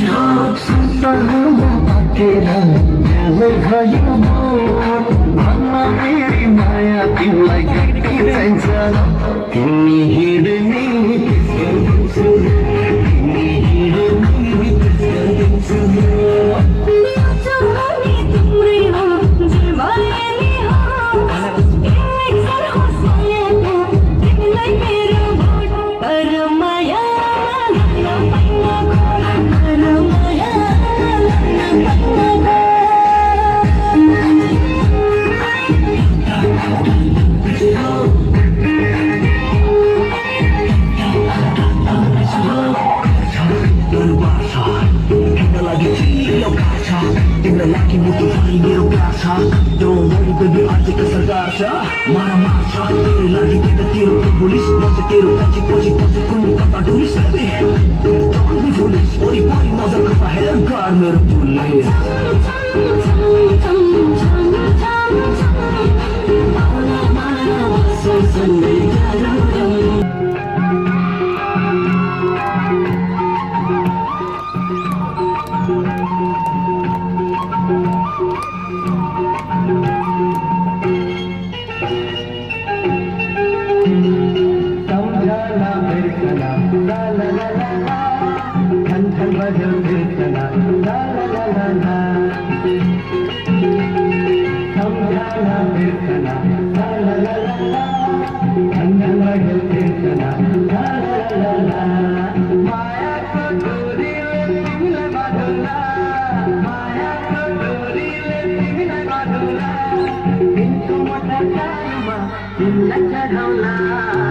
संसारमा बाँचेर धेरै भयो भन्न मेरी माया तिमीलाई कति चाहिन्छ तिमी हिँड्ने तिमी हिँड्ने तिमीलाई लागि मुटु भरि मेरो प्यार छ Don't worry baby आजको सरकार छ मारा मार्छ तेरो लागि के त तेरो पुलिस म चाहिँ तेरो पछि पछि पछि कुनै कता डुलिस Don't be foolish वरिपरि नजर कता हेर गाड मेरो पुलिस Let's